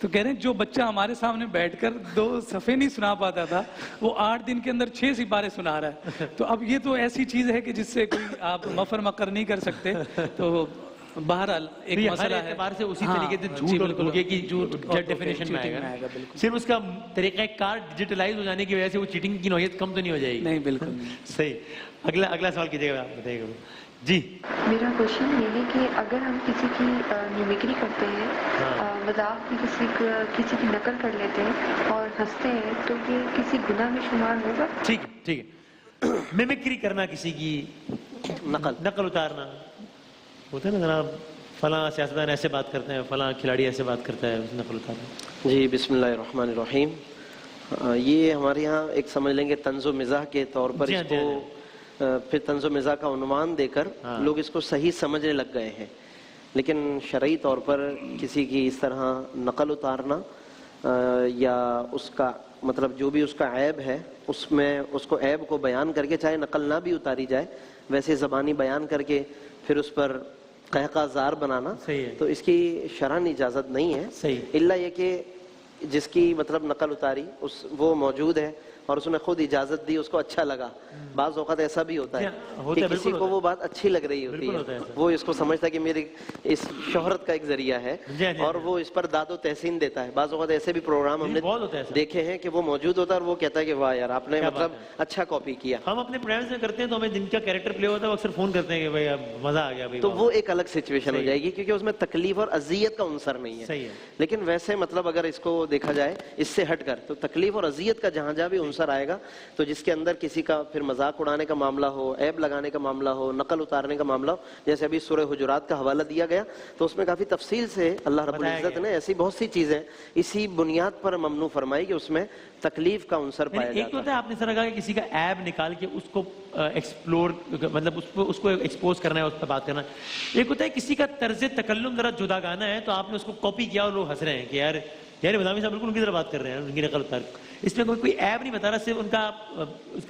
تو کہہ رہے ہیں جو بچہ ہمارے سامنے بیٹھ کر 2 صفحے نہیں سنا پاتا تھا وہ 8 دن کے اندر 6 سپارے سنا رہا ہے. تو اب یہ تو ایسی چیز ہے کہ جس سے کوئی آپ مفر مکر نہیں کر سکتے. تو بہرحال ایک مسئلہ ہے. اعتبار سے اسی طریقے سے جھوٹ اور دھوکے کی جو ڈیفینیشن میں آئے گا. صرف اس کا طریقہ کار ڈیجیٹلائز ہو جانے کی وجہ سے وہ چیٹنگ کی نوعیت کم تو نہیں ہو جائے گی. نہیں بالکل. صحیح. اگلا سوال کیجیے گا, بتائیے گا جی. میرا کوشچن یہ ہے کہ اگر ہم کسی کی میمیکری کرتے ہیں, مذاق میں کسی کی نقل کر لیتے ہیں اور ہنستے ہیں, تو یہ کسی گناہ میں شمار ہوگا؟ ٹھیک ہے. میمیکری کرنا, کسی کی نقل اتارنا ہوتا ہے نا جناب, فلاں سیاستدان ایسے بات کرتے ہیں, فلاں کھلاڑی ایسے بات کرتا ہے, اس نقل اتارنا. جی بسم اللہ الرحمن الرحیم. یہ ہمارے یہاں ایک سمجھ لیں گے طنز و مزاح کے طور پر اس کو پھر طنز و مزاح کا عنوان دے کر لوگ اس کو صحیح سمجھنے لگ گئے ہیں. لیکن شرعی طور پر کسی کی اس طرح نقل اتارنا یا اس کا مطلب جو بھی اس کا عیب ہے اس میں اس کو عیب کو بیان کر کے, چاہے نقل نہ بھی اتاری جائے, ویسے زبانی بیان کر کے پھر اس پر قہقہ زار بنانا, تو اس کی شرعاً اجازت نہیں ہے. الا یہ کہ جس کی مطلب نقل اتاری وہ موجود ہے اور اس نے خود اجازت دی, اس کو اچھا لگا. بعض اوقات ایسا بھی ہوتا ہے کہ کسی کو وہ بات اچھی لگ رہی ہوتی ہے, وہ اس کو سمجھتا ہے کہ میری اس شہرت کا ایک ذریعہ ہے اور وہ اس پر داد و تحسین دیتا ہے. بعض اوقات ایسے بھی پروگرام ہم نے دیکھے ہیں کہ وہ موجود ہوتا ہے اور وہ کہتا ہے کہ واہ یار آپ نے مطلب اچھا کاپی کیا. ہم اپنے پروگرامز میں کرتے ہیں تو ہمیں جن کا کیریکٹر پلے ہوتا ہے وہ اکثر فون کرتے ہیں کہ بھائی مزہ آ گیا, تو وہ ایک الگ سچویشن ہو جائے گی کیونکہ اس میں تکلیف اور اذیت کا عنصر نہیں ہے. لیکن ویسے مطلب اگر اس کو دیکھا جائے اس سے ہٹ کر, تو تکلیف اور اذیت کا جہاں جہاں بھی عنصر آئے گا, تو جس کے اندر کسی کا پھر مذاق اڑانے کا معاملہ ہو, عیب لگانے کا معاملہ ہو, نقل اتارنے کا معاملہ ہو, جیسے ابھی سورہ حجرات کا حوالہ دیا گیا تو اس میں کافی تفصیل سے اللہ رب العزت نے ایسی بہت سی چیزیں اسی بنیاد پر ممنوع فرمائی کہ اس میں تکلیف کا عنصر پایا جاتا ہے. ایک ہوتا ہے آپ نے سر کہا کہ کسی کا عیب نکال کے اس کو ایکسپلور, مطلب اس کو ایکسپوز کرنا ہے, اس پہ بات کرنا ہے. ایک ہوتا ہے کسی کا طرز تکلم ذرا جدا گانا ہے تو آپ نے اس کو کاپی کیا اور لوگ ہنس رہے ہیں کہ یار بدامی صاحب بالکل ان کی طرح بات کر رہے ہیں, ان کی نقل اتار. اس میں کوئی عیب نہیں بتا رہا, صرف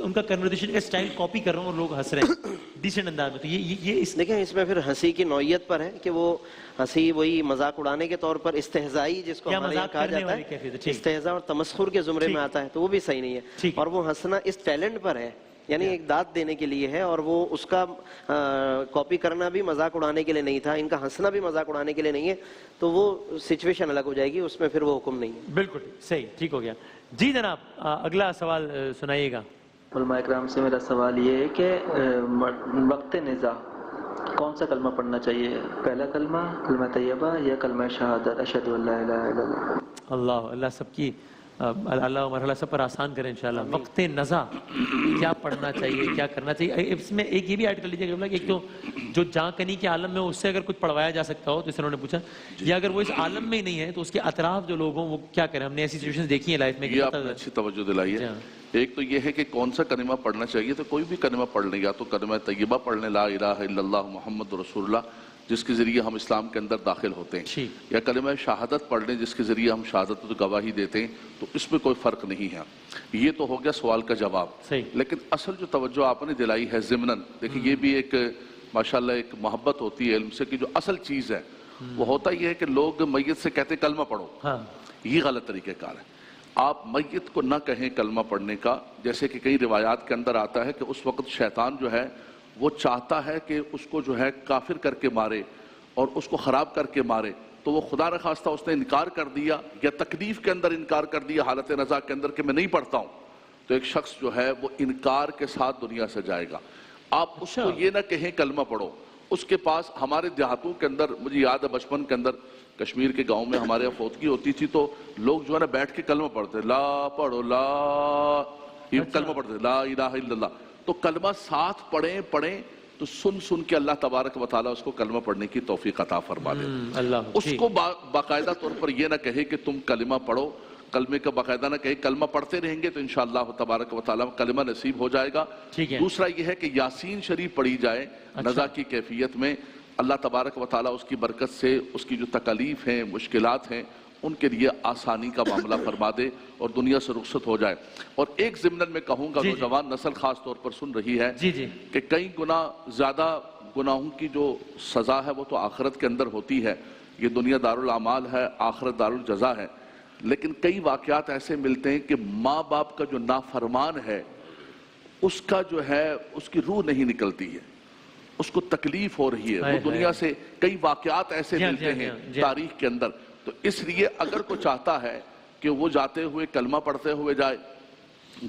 ان کا کنورسیشن کا سٹائل کاپی کر رہا ہوں اور لوگ ہنس رہے ہیں ڈیسنٹ انداز میں. تو یہ دیکھیں اس میں پھر ہنسی کی نوعیت پر ہے کہ وہ ہنسی وہی مذاق اڑانے کے طور پر استہزائی جس کو ہمارے یہاں کہا جاتا ہے, استہزاء اور تمسخر کے زمرے میں آتا ہے, تو وہ بھی صحیح نہیں ہے. اور وہ ہنسنا اس ٹیلنٹ پر ہے, یعنی ایک داد دینے کے لیے ہے, اور وہ اس کا کاپی کرنا بھی مذاق اڑانے کے لیے نہیں تھا, ان کا ہنسنا بھی مذاق اڑانے کے لیے نہیں ہے. تو وہ سچویشن الگ ہو جائے گی, اس میں پھر وہ حکم نہیں ہے. بالکل صحیح, ٹھیک ہو گیا. جی جناب اگلا سوال سنائیے گا. علماء اکرام سے میرا سوال یہ ہے کہ وقت نزاع کون سا کلمہ پڑھنا چاہیے, پہلا کلمہ کلمہ طیبہ یا کلمہ شہادت اشہد ان لا الہ الا اللہ؟ اللہ سب کی اللہ مرحلہ سب پر آسان کرے انشاءاللہ. وقت نزاع کیا پڑھنا چاہیے, کیا کرنا چاہیے؟ اس میں ایک یہ بھی ایڈ کر لیجیے گا کہ ایک تو جو جاں کنی کے عالم میں اس سے اگر کچھ پڑھوایا جا سکتا ہو تو اس انہوں نے پوچھا, یا اگر وہ اس عالم میں ہی نہیں ہے تو اس کے اطراف جو لوگ ہوں وہ کیا کریں. ہم نے ایسی سچویشن دیکھی ہیں لائف میں. یہ آپ نے اچھی توجہ دلائی ہے. ایک تو یہ ہے کہ کون سا کلمہ پڑھنا چاہیے, تو کوئی بھی کلمہ پڑھ لیں, یا تو کلمہ طیبہ پڑھ لیں لا الہ الا اللہ محمد رسول اللہ جس کے ذریعے ہم اسلام کے اندر داخل ہوتے ہیں, یا کلمہ شہادت پڑھ لیں جس کے ذریعے ہم شہادت و گواہی دیتے ہیں, تو اس میں کوئی فرق نہیں ہے. یہ تو ہو گیا سوال کا جواب. لیکن اصل جو توجہ آپ نے دلائی ہے ضمناً, دیکھیں یہ بھی ایک ماشاءاللہ ایک محبت ہوتی ہے علم سے, کہ جو اصل چیز ہے وہ ہوتا یہ ہے کہ لوگ میت سے کہتے کلمہ پڑھو, یہ غلط طریقہ کار ہے. آپ میت کو نہ کہیں کلمہ پڑھنے کا, جیسے کہ کئی روایات کے اندر آتا ہے کہ اس وقت شیطان جو ہے وہ چاہتا ہے کہ اس کو جو ہے کافر کر کے مارے اور اس کو خراب کر کے مارے, تو وہ خدا نخواستہ اس نے انکار کر دیا یا تکلیف کے اندر انکار کر دیا حالت نزاع کے اندر کہ میں نہیں پڑھتا ہوں, تو ایک شخص جو ہے وہ انکار کے ساتھ دنیا سے جائے گا. آپ اس کو یہ نہ کہیں کلمہ پڑھو. اس کے پاس ہمارے دیہاتوں کے اندر مجھے یاد ہے بچپن کے اندر کشمیر کے گاؤں میں ہمارے یہاں فوتگی ہوتی تھی تو لوگ جو ہے نا بیٹھ کے کلمہ پڑھتے, لا پڑھو لا, یہ کلمہ پڑھتے لا الہ الا اللہ. تو کلمہ ساتھ پڑھیں تو سن کے اللہ تبارک و تعالیٰ اس کو کلمہ پڑھنے کی توفیق عطا فرما دے. اس کو باقاعدہ طور پر یہ نہ کہے کہ تم کلمہ پڑھو, کلمے کا باقاعدہ نہ کہے, کلمہ پڑھتے رہیں گے تو انشاءاللہ تبارک و تعالیٰ کلمہ نصیب ہو جائے گا. دوسرا یہ ہے کہ یاسین شریف پڑھی جائے نزاع کی کیفیت میں, اللہ تبارک و تعالیٰ اس کی برکت سے اس کی جو تکالیف ہیں مشکلات ہیں ان کے لیے آسانی کا معاملہ فرما دے اور دنیا سے رخصت ہو جائے. اور ایک ضمن میں کہوں گا نوجوان نسل خاص طور پر سن رہی ہے کہ کئی گناہ زیادہ گناہوں کی جو سزا ہے وہ تو آخرت کے اندر ہوتی ہے, یہ دنیا دارالعمال ہے، آخرت دارالجزا ہے، لیکن کئی واقعات ایسے ملتے ہیں کہ ماں باپ کا جو نافرمان ہے اس کا جو ہے اس کی روح نہیں نکلتی ہے، اس کو تکلیف ہو رہی ہے، وہ دنیا سے کئی واقعات ایسے ملتے ہیں تاریخ کے اندر. تو اس لیے اگر کوئی چاہتا ہے کہ وہ جاتے ہوئے کلمہ پڑھتے ہوئے جائے،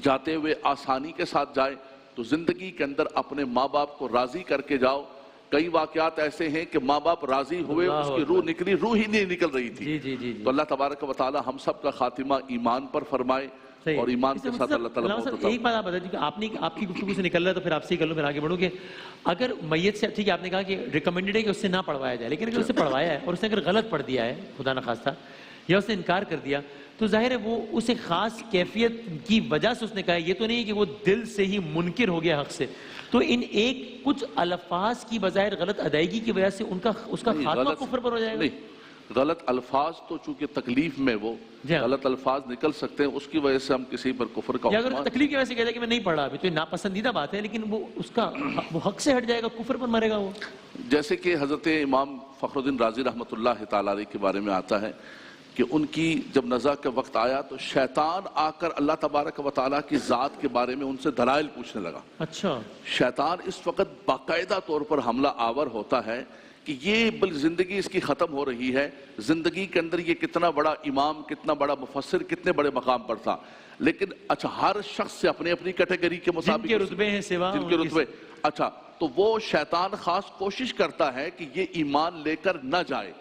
جاتے ہوئے آسانی کے ساتھ جائے، تو زندگی کے اندر اپنے ماں باپ کو راضی کر کے جاؤ. کئی واقعات ایسے ہیں کہ ماں باپ راضی ہوئے، اس کی روح نکلی، روح ہی نہیں نکل رہی تھی. تو اللہ تبارک و تعالی ہم سب کا خاتمہ ایمان پر فرمائے اور ایمان کے ساتھ اللہ تعالیٰ ایک بات آپ بتائیں کہ آپ کی گفتگو سے نکل رہا ہے تو پھر آپ سے ہی کر لوں، پھر آگے بڑھوں کہ اگر میت سے، ٹھیک ہے آپ نے کہا کہ ریکمینڈڈ ہے کہ اس سے نہ پڑھوایا جائے، لیکن اگر اسے پڑھوایا ہے اور اس نے اگر غلط پڑھ دیا ہے خدا نخواستہ یا اس نے انکار کر دیا، تو ظاہر ہے وہ اسے خاص کیفیت کی وجہ سے اس نے کہا ہے، یہ تو نہیں ہے کہ وہ دل سے ہی منکر ہو گیا حق سے. تو ان ایک کچھ الفاظ کی بظاہر غلط ادائیگی کی وجہ سے اس کا خاتمہ کفر پر ہو جائے گا؟ نہیں، غلط الفاظ تو چونکہ تکلیف میں وہ غلط الفاظ نکل سکتے ہیں، اس کی وجہ سے ہم کسی پر کفر کا اگر تکلیف کی وجہ سے کہتا ہے کہ میں نہیں پڑھا ابھی، تو یہ ناپسندیدہ بات ہے، لیکن وہ حق سے ہٹ جائے گا، کفر پر مرے گا وہ. جیسے کہ حضرت امام فخر الدین رازی رحمۃ اللہ تعالی علیہ کے بارے میں آتا ہے کہ ان کی جب نزع کا وقت آیا تو شیطان آ کر اللہ تبارک و تعالیٰ کی ذات کے بارے میں ان سے دلائل پوچھنے لگا. اچھا. شیطان اس وقت باقاعدہ طور پر حملہ آور ہوتا ہے کہ یہ زندگی اس کی ختم ہو رہی ہے، زندگی کے اندر یہ کتنا بڑا امام، کتنا بڑا مفسر، کتنے بڑے مقام پر تھا، لیکن اچھا ہر شخص سے اپنے اپنی کیٹیگری کے مطابق جن کے رتبے ہیں سوا جن کے رتبے، اچھا تو وہ شیطان خاص کوشش کرتا ہے کہ یہ ایمان لے کر نہ جائے.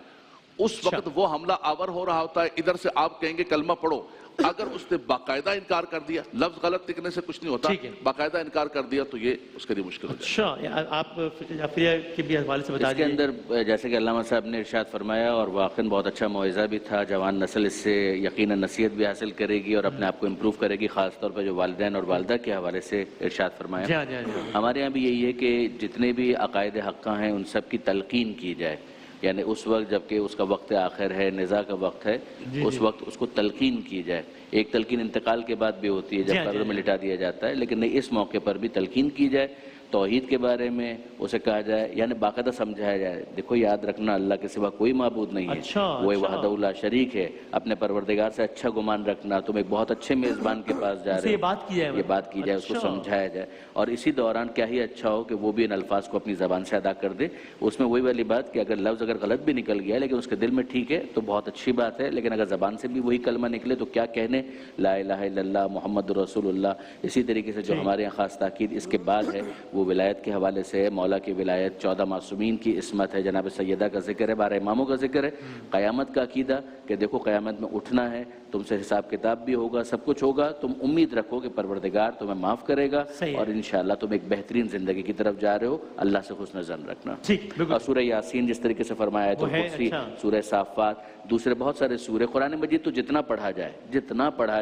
اس وقت وہ حملہ آور ہو رہا ہوتا ہے، ادھر سے آپ کہیں گے کلمہ پڑھو، اگر اس نے باقاعدہ انکار کر دیا، لفظ غلط لکھنے سے کچھ نہیں ہوتا، باقاعدہ انکار کر دیا تو یہ اس کے لیے مشکل ہو جائے. اچھا، آپ جعفریہ کے بھی حوالے سے بتا دیجئے. اس کے اندر جیسے کہ علامہ صاحب نے ارشاد فرمایا اور واقعاً بہت اچھا موعظہ بھی تھا، جوان نسل اس سے یقیناً نصیحت بھی حاصل کرے گی اور اپنے آپ کو امپروو کرے گی، خاص طور پر جو والدین اور والدہ کے حوالے سے ارشاد فرمایا. ہمارے یہاں بھی یہی ہے کہ جتنے بھی عقائد حقہ ہیں ان سب کی تلقین کی جائے، یعنی اس وقت جب کہ اس کا وقت آخر ہے، نزاع کا وقت ہے، اس وقت اس کو تلقین کی جائے. ایک تلقین انتقال کے بعد بھی ہوتی ہے جب قبر میں لٹا دیا جاتا ہے، لیکن نہیں، اس موقع پر بھی تلقین کی جائے، توحید کے بارے میں اسے کہا جائے، یعنی باقاعدہ سمجھایا جائے. دیکھو یاد رکھنا اللہ کے سوا کوئی معبود نہیں ہے، وہ وحدہ لا شریک ہے. اپنے پروردگار سے اچھا گمان رکھنا، تم ایک بہت اچھے میزبان کے پاس جا رہے ہو، یہ بات کی جائے، اس کو سمجھایا جائے. اور اسی دوران کیا ہی اچھا ہو کہ وہ بھی ان الفاظ کو اپنی زبان سے ادا کر دے. اس میں وہی والی بات کہ اگر لفظ اگر غلط بھی نکل گیا لیکن اس کے دل میں ٹھیک ہے تو بہت اچھی بات ہے، لیکن اگر زبان سے بھی وہی کلمہ نکلے تو کیا کہنے، لا الہ الا اللہ محمد رسول اللہ. اسی طریقے سے جو ہمارے یہاں خاص تاکید اس کے بعد ہے وہ ولایت کے حوالے سے، مولا کی ولایت، 14 معصومین کی عصمت ہے، جناب سیدہ کا ذکر ہے، 12 اماموں کا ذکر ہے، قیامت کا عقیدہ کہ دیکھو قیامت میں اٹھنا ہے، تم سے حساب کتاب بھی ہوگا، سب کچھ ہوگا. تم امید رکھو کہ پروردگار تمہیں معاف کرے گا اور انشاءاللہ تم ایک بہترین زندگی کی طرف جا رہے ہو. اللہ سے حسن ظن رکھنا. اور سورہ یاسین جس طریقے سے فرمایا تو کرسی، سورہ صافات، دوسرے بہت سارے سورے، قرآن مجید تو جتنا پڑھا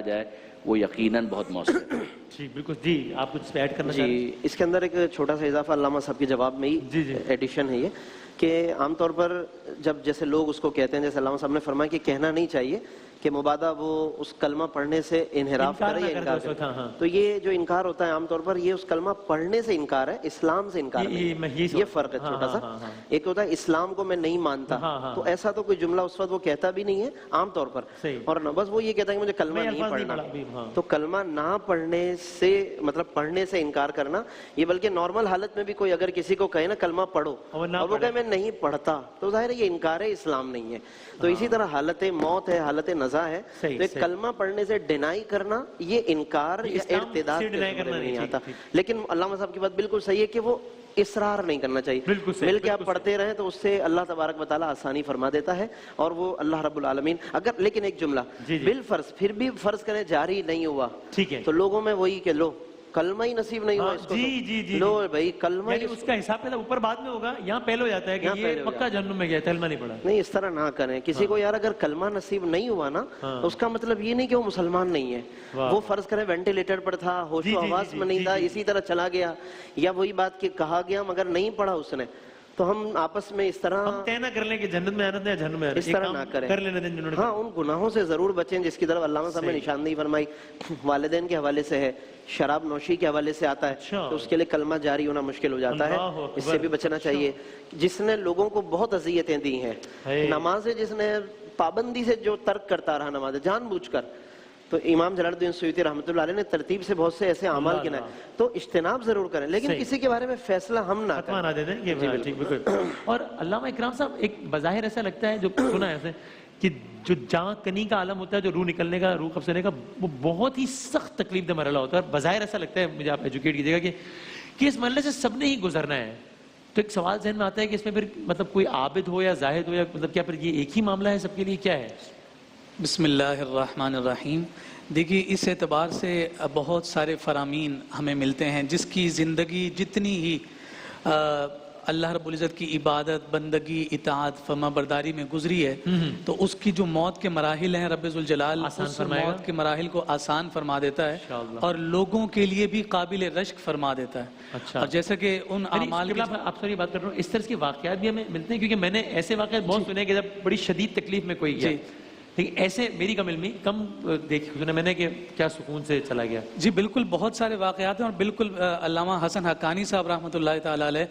جائے وہ یقیناً بہت مؤثر ہے. جی بالکل. جی آپ کچھ ایڈ کرنا چاہتے ہیں؟ اس کے اندر ایک چھوٹا سا اضافہ علامہ صاحب کے جواب میں ہی ایڈیشن ہے یہ کہ عام طور پر جب جیسے لوگ اس کو کہتے ہیں، جیسے علامہ صاحب نے فرمایا کہ کہنا نہیں چاہیے کہ مبادہ وہ اس کلمہ پڑھنے سے انحراف کرے یا انکار کرے، تو یہ جو انکار ہوتا ہے عام طور پر یہ اس کلمہ پڑھنے سے انکار ہے، اسلام سے انکار نہیں. یہ فرق ہے چھوٹا سا. ایک ہوتا ہے اسلام کو میں نہیں مانتا، تو ایسا تو کوئی جملہ اس وقت وہ کہتا بھی نہیں ہے عام طور پر، اور بس وہ یہ کہتا ہے کہ مجھے کلمہ نہیں پڑھنا. تو کلمہ نہ پڑھنے سے مطلب پڑھنے سے انکار کرنا، یہ بلکہ نارمل حالت میں بھی کوئی اگر کسی کو کہے نا کلمہ پڑھو اور وہ کہے میں نہیں پڑھتا تو ظاہر ہے یہ انکار ہے، اسلام نہیں ہے. تو اسی طرح حالت موت ہے، حالت نزا ہے، تو ایک کلمہ پڑھنے سے ڈینائی کرنا یہ انکار یا ارتداد نہیں آتا. لیکن علامہ صاحب کی بات بالکل صحیح ہے کہ وہ اصرار نہیں کرنا چاہیے، مل کے آپ پڑھتے رہیں تو اس سے اللہ تبارک و تعالیٰ آسانی فرما دیتا ہے اور وہ اللہ رب العالمین. اگر لیکن ایک جملہ بالفرض پھر بھی فرض کریں جاری نہیں ہوا تو لوگوں میں وہی کہ لو کلمہ ہی نصیب نہیں ہوا اس کو، لو بھائی کلمہ ہی، اس کا حساب پہلے اوپر بعد میں ہوگا، یہاں پہلے ہو جاتا ہے کہ یہ پکا جہنم میں گیا، کلمہ نہیں پڑھا. نہیں اس طرح نہ کریں. کسی کو یار اگر کلمہ نصیب نہیں ہوا نا اس کا مطلب یہ نہیں کہ وہ مسلمان نہیں ہے. وہ فرض کریں وینٹیلیٹر پر تھا، ہوش و حواس میں نہیں تھا، اسی طرح چلا گیا، یا وہی بات کہ کہا گیا مگر نہیں پڑھا اس نے، تو ہم آپس میں اس طرح ہم طے نہ کر لیں کہ جنت میں آنا ہے یا جہنم میں آنا ہے، اس طرح نہ کریں. کر لینے دیں جنہوں نے ہاں ان گناہوں سے ضرور بچیں جس کی طرف علامہ صاحب نے نشاندہی فرمائی. والدین کے حوالے سے ہے، شراب نوشی کے حوالے سے آتا ہے تو اس کے لیے کلمہ جاری ہونا مشکل ہو جاتا ہے، اس سے بھی بچنا چاہیے. جس نے لوگوں کو بہت اذیتیں دی ہیں، نمازیں جس نے پابندی سے جو ترک کرتا رہا نمازیں جان بوجھ کر، تو امام جلال الدین سیوطی رحمۃ اللہ علیہ نے ترتیب سے بہت سے ایسے اعمال گنائے. تو اجتناب ضرور کریں لیکن کسی کے بارے میں فیصلہ ہم نہ کریں. نہ دے دیں کہ ٹھیک بالکل. اور علامہ اکرام صاحب ایک بظاہر ایسا لگتا ہے جو سنا ہے ایسے کہ جو جاں کنی کا عالم ہوتا ہے، جو روح نکلنے کا، روح قبض ہونے کا، وہ بہت ہی سخت تکلیف دہ مرحلہ ہوتا ہے. اور بظاہر ایسا لگتا ہے، مجھے آپ ایجوکیٹ کیجیے گا کہ اس مرحلے سے سب نے ہی گزرنا ہے. تو ایک سوال ذہن میں آتا ہے کہ اس میں پھر مطلب کوئی عابد ہو یا زاہد ہو یا مطلب کیا پھر یہ ایک ہی معاملہ ہے سب کے لیے، کیا ہے؟ بسم اللہ الرحمن الرحیم. دیکھیے اس اعتبار سے بہت سارے فرامین ہمیں ملتے ہیں. جس کی زندگی جتنی ہی اللہ رب العزت کی عبادت، بندگی، اطاعت، فرما برداری میں گزری ہے تو اس کی جو موت کے مراحل ہیں رب ذوالجلال اس موت کے مراحل کو آسان فرما دیتا ہے اور لوگوں کے لیے بھی قابل رشک فرما دیتا ہے. اور جیسا کہ ان اعمال کی آپ سے یہ بات کر رہا ہوں، اس طرح کے واقعات بھی ہمیں ملتے ہیں کیونکہ میں نے ایسے واقعات بہت سنے کہ جب بڑی شدید تکلیف میں کوئی گیا، لیکن ایسے میری کم علمی کم دیکھی میں نے کہ کیا سکون سے چلا گیا. جی بالکل بہت سارے واقعات ہیں. اور بالکل علامہ حسن حقانی صاحب رحمۃ اللہ تعالی علیہ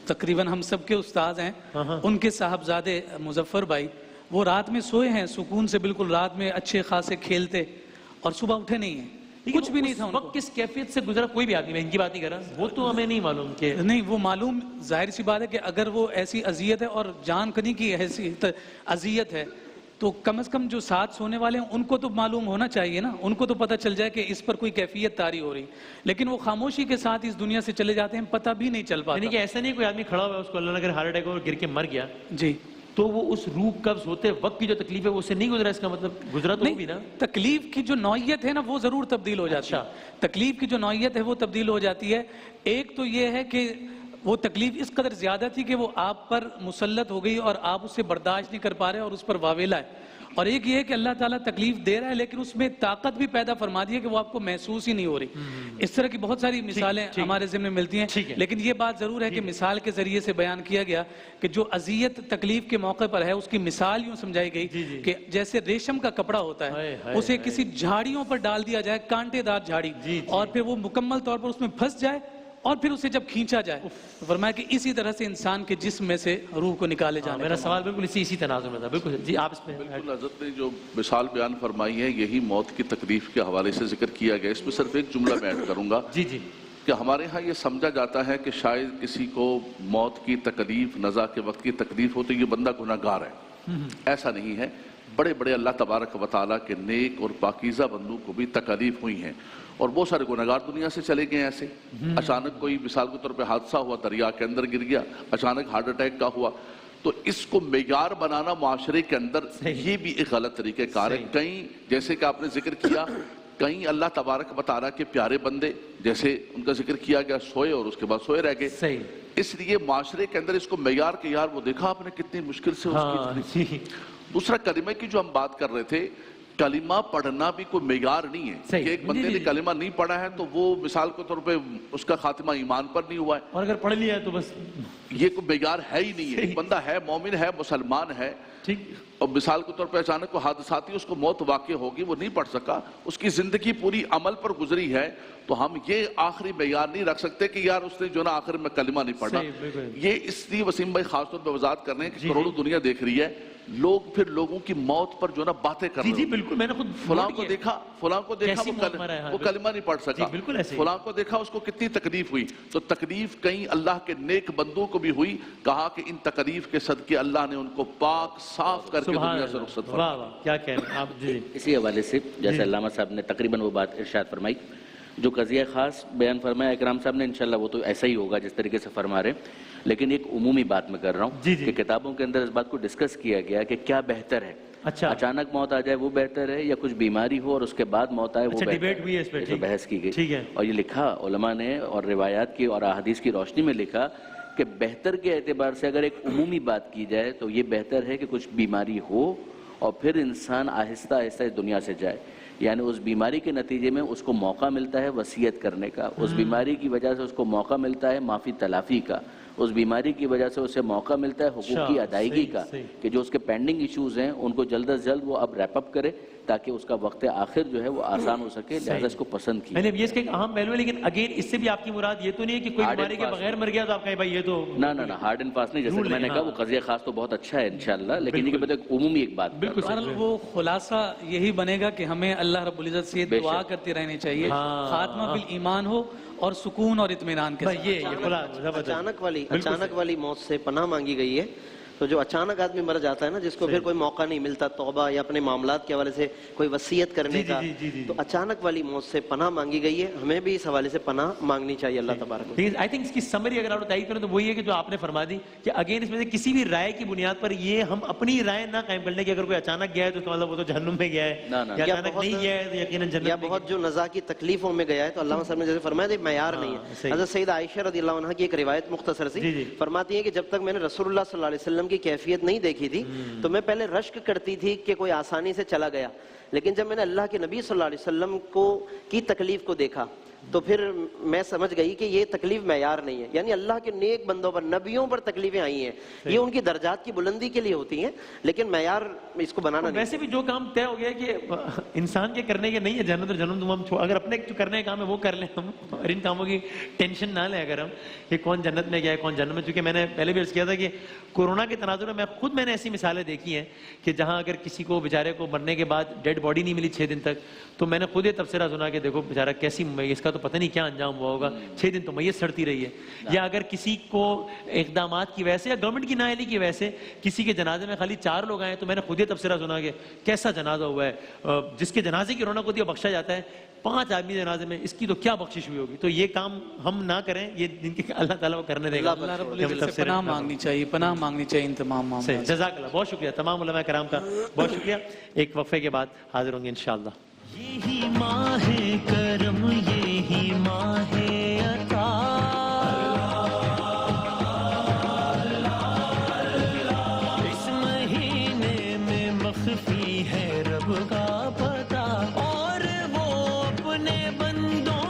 تقریباً ہم سب کے استاد ہیں، ان کے صاحبزادے مظفر بھائی وہ رات میں سوئے ہیں سکون سے، بالکل رات میں اچھے خاصے کھیلتے اور صبح اٹھے نہیں ہیں، کچھ بھی نہیں تھا. وقت کس کیفیت سے گزرا کوئی بھی آدمی، میں ان کی بات نہیں کر رہا، وہ تو ہمیں نہیں معلوم کہ نہیں وہ معلوم ظاہر سی بات ہے کہ اگر وہ ایسی اذیت ہے اور جان کنی کی ایسی اذیت ہے تو کم از کم جو ساتھ سونے والے ہیں ان کو تو معلوم ہونا چاہیے نا، ان کو تو پتہ چل جائے کہ اس پر کوئی کیفیت طاری ہو رہی، لیکن وہ خاموشی کے ساتھ اس دنیا سے چلے جاتے ہیں، پتہ بھی نہیں چل پاتا. یعنی کہ ایسا نہیں کوئی آدمی کھڑا ہوا ہے اس کو اللہ نے اگر ہارٹ اٹیک ہو گر کے مر گیا جی تو وہ اس روح قبض ہوتے وقت کی جو تکلیف ہے وہ اسے نہیں گزرا، اس کا مطلب گزرا تو بھی نا. تکلیف کی جو نوعیت ہے نا وہ ضرور تبدیل ہو جاتی ہے. تکلیف کی جو نوعیت ہے وہ تبدیل ہو جاتی ہے. ایک تو یہ ہے کہ وہ تکلیف اس قدر زیادہ تھی کہ وہ آپ پر مسلط ہو گئی اور آپ اسے برداشت نہیں کر پا رہے اور اس پر واویلا ہے. اور ایک یہ ہے کہ اللہ تعالیٰ تکلیف دے رہا ہے لیکن اس میں طاقت بھی پیدا فرما دی ہے کہ وہ آپ کو محسوس ہی نہیں ہو رہی. اس طرح کی بہت ساری مثالیں ہمارے ذہن میں ملتی ہیں، لیکن یہ بات ضرور ہے کہ مثال کے ذریعے سے بیان کیا گیا کہ جو اذیت تکلیف کے موقع پر ہے اس کی مثال یوں سمجھائی گئی کہ جیسے ریشم کا کپڑا ہوتا ہے، اسے کسی جھاڑیوں پر ڈال دیا جائے، کانٹے دار جھاڑی، اور پھر وہ مکمل طور پر اس میں پھنس جائے اور پھر اسے جب کھینچا جائے، فرمایا کہ اسی طرح سے انسان کے جسم میں سے روح کو نکالے جانے. میرا سوال بالکل اسی تناظر میں تھا. بالکل جی آپ اس میں بالکل حضرت نے جو مثال بیان فرمائی ہے یہی موت کی تکلیف کے حوالے سے ذکر کیا گیا. اس میں صرف ایک جملہ میں ایڈ کروں گا کہ ہمارے ہاں یہ سمجھا جاتا ہے کہ شاید کسی کو موت کی تکلیف، نزا کے وقت کی تکلیف ہو تو یہ بندہ گناہ گار ہے. ایسا نہیں ہے. بڑے بڑے اللہ تبارک و تعالیٰ کے نیک اور پاکیزہ بندوں کو بھی تکلیف ہوئی ہیں اور بہت سارے گناہگار دنیا سے چلے گئے. ایسے اچانک کوئی مثال کے طور پہ حادثہ ہوا، دریا کے اندر گر گیا، اچانک ہارٹ اٹیک کا ہوا، تو اس کو معیار بنانا معاشرے کے اندر یہ بھی ایک غلط طریقہ کار ہے. کہیں جیسے کہ آپ نے ذکر کیا، کہیں اللہ تبارک و تعالیٰ کے پیارے بندے جیسے ان کا ذکر کیا گیا سوئے اور اس کے بعد سوئے رہ گئے. اس لیے معاشرے کے اندر اس کو معیار کہ یار وہ دیکھا آپ نے کتنی مشکل سے اس کی. دوسرا کلمہ کی جو ہم بات کر رہے تھے، کلمہ پڑھنا بھی کوئی معیار نہیں ہے کہ ایک بندے نے کلمہ نہیں پڑھا ہے تو وہ مثال کے طور پہ اس کا خاتمہ ایمان پر نہیں ہوا ہے، اور اگر پڑھ لیا ہے تو بس یہ کوئی معیار ہے ہی نہیں ہے. ایک بندہ ہے، مومن ہے، مسلمان ہے، اور مثال کے طور پہ اچانک کوئی حادثاتی اس کو موت واقع ہوگی، وہ نہیں پڑھ سکا، اس کی زندگی پوری عمل پر گزری ہے، تو ہم یہ آخری معیار نہیں رکھ سکتے کہ یار اس نے جو نا آخر میں کلمہ نہیں پڑھا. یہ اس لیے وسیم بھائی خاص طور پہ وضاحت کر رہے ہیں کہ کروڑوں دنیا دیکھ رہی ہے، لوگ پھر لوگوں کی موت پر جو نا باتیں کر رہے ہیں. بالکل میں نے خود فلاں کو دیکھا وہ کلمہ نہیں پڑھ سکا، فلاں کو دیکھا اس کو کتنی تکلیف ہوئی. تو تکلیف کہیں اللہ کے نیک بندوں کو بھی ہوئی، کہا کہ ان تکلیف کے صدقے اللہ نے ان کو پاک صاف کر کے دنیا سے رخصت فرمایا. کیا کہنا آپ جی. اسی حوالے سے جیسے علامہ صاحب نے تقریباً وہ بات ارشاد فرمائی، جو قضیہ خاص بیان فرمایا اکرام صاحب نے، انشاءاللہ وہ تو ایسا ہی ہوگا جس طریقے سے فرما رہے ہیں، لیکن ایک عمومی بات میں کر رہا ہوں کہ کتابوں کے اندر اس بات کو ڈسکس کیا گیا کہ کیا بہتر ہے، اچانک موت آ جائے وہ بہتر ہے یا کچھ بیماری ہو اور اس کے بعد موت آئے وہ بہتر ہے. جو بحث کی گئی اور یہ لکھا علماء نے اور روایات کی اور احادیث کی روشنی میں لکھا کہ بہتر کے اعتبار سے اگر ایک عمومی بات کی جائے تو یہ بہتر ہے کہ کچھ بیماری ہو اور پھر انسان آہستہ آہستہ اس دنیا سے جائے. یعنی اس بیماری کے نتیجے میں اس کو موقع ملتا ہے وصیت کرنے کا، اس بیماری کی وجہ سے اس کو موقع ملتا ہے معافی تلافی کا، اس بیماری کی وجہ سے اسے موقع ملتا ہے حقوق کی ادائیگی کا کہ جو اس کے پینڈنگ ایشوز ہیں ان کو جلد از جلد وہ اب ریپ اپ کرے تاکہ اس کا وقت آخر جو ہے وہ آسان ہو سکے، لہذا اس کو پسند کیا۔ میں نے یہ اس کا ایک اہم پہلو ہے، لیکن اگین اس سے بھی آپ کی مراد یہ تو نہیں ہے کہ کوئی بیماری کے بغیر مر گیا تو آپ کہیں بھائی یہ تو نہ ہارڈ اینڈ فاسٹ نہیں، جیسے کہ میں نے کہا وہ قضیہ خاص تو بہت اچھا ہے انشاءاللہ، لیکن یہ کہ عمومی ایک بات بالکل وہ خلاصہ یہی بنے گا کہ ہمیں اللہ رب العزت سے دعا کرتے رہنی چاہیے خاتمہ بالایمان ہو اور سکون اور اطمینان کے ساتھ۔ اچانک والی موت سے پناہ مانگی گئی ہے، تو جو اچانک آدمی مر جاتا ہے نا، جس کو پھر کوئی موقع نہیں ملتا توبہ یا اپنے معاملات کے حوالے سے کوئی وصیت کرنے کا، تو اچانک والی موت سے پناہ مانگی گئی ہے، ہمیں بھی اس حوالے سے پناہ مانگنی چاہیے اللہ تبارک و تعالیٰ۔ آئی تھنک اس کی سمری اگر آپ تعریف کریں تو وہی ہے کہ جو آپ نے فرما دی کہ اگین اس میں سے کسی بھی رائے کی بنیاد پر یہ ہم اپنی رائے نہ قائم کرنے کی، اگر کوئی اچانک گیا ہے تو اس کا مطلب وہ تو جہنم میں گیا ہے، یا اچانک نہیں گیا ہے تو یقیناً جنت میں یا بہت جو نزا کی تکلیفوں میں گیا ہے تو علامہ صاحب نے جیسے فرمایا یہ معیار نہیں ہے۔ حضرت سیدہ عائشہ رضی اللہ عنہ کی ایک روایت مختصر سی فرماتی ہے کہ جب تک میں نے رسول اللہ صلی اللہ علیہ وسلم کی کیفیت نہیں دیکھی تھی تو میں پہلے رشک کرتی تھی کہ کوئی آسانی سے چلا گیا، لیکن جب میں نے اللہ کے نبی صلی اللہ علیہ وسلم کی تکلیف کو دیکھا تو پھر میں سمجھ گئی کہ یہ تکلیف معیار نہیں ہے، یعنی اللہ کے نیک بندوں پر، نبیوں پر تکلیفیں آئی ہیں، یہ ان کی درجات کی بلندی کے لیے ہوتی ہیں، لیکن معیار اس کو بنانا نہیں۔ ویسے بھی جو کام طے ہو گیا کہ انسان کے کرنے کے نہیں ہے جنت اور جہنم، ہم اگر اپنے جو کرنے کا کام ہے وہ کر لیں ہم، اور ان کاموں کی ٹینشن نہ لیں اگر ہم کہ کون جنت میں گیا ہے کون جہنم میں، چونکہ میں نے پہلے بھی عرض کیا تھا کہ کورونا کے تناظر میں نے ایسی مثالیں دیکھی ہیں کہ جہاں اگر کسی کو بیچارے کو مرنے کے بعد ڈیڈ باڈی نہیں ملی 6 دن تک، تو میں نے خود یہ تبصرہ سنا کہ دیکھو بیچارہ کیسی اس کا تو پتہ نہیں کیا انجام ہوا ہوگا، 6 دن تو میت سڑتی رہی ہے۔ یا اگر کسی کو اقدامات کی وجہ سے یا گورنمنٹ کی نااہلی کی وجہ سے کسی کے جنازے میں خالی 4 لوگ آئے، تو میں نے خود یہ تبصرہ سنا کہ کیسا جنازہ ہوا ہے، جس کے جنازے کی رونق ہوتی ہے بخشا جاتا ہے، 5 آدمی جنازے میں، اس کی تو کیا بخشش ہوئی ہوگی۔ تو یہ کام ہم نہ کریں، یہ جن کے اللہ تعالیٰ وہ کرنے دے گا۔ اللہ رب العزت سے پناہ مانگنی چاہیے، پناہ مانگنی چاہیے ان تمام معاملات۔ جزاک اللہ، بہت شکریہ تمام علماء کرام کا، بہت شکریہ۔ ایک وقفے کے بعد حاضر ہوں گے انشاءاللہ۔ یہی ماہ کرم، یہی ماہ عطا، اس مہینے میں مخفی ہے رب کا پتہ، اور وہ اپنے بندوں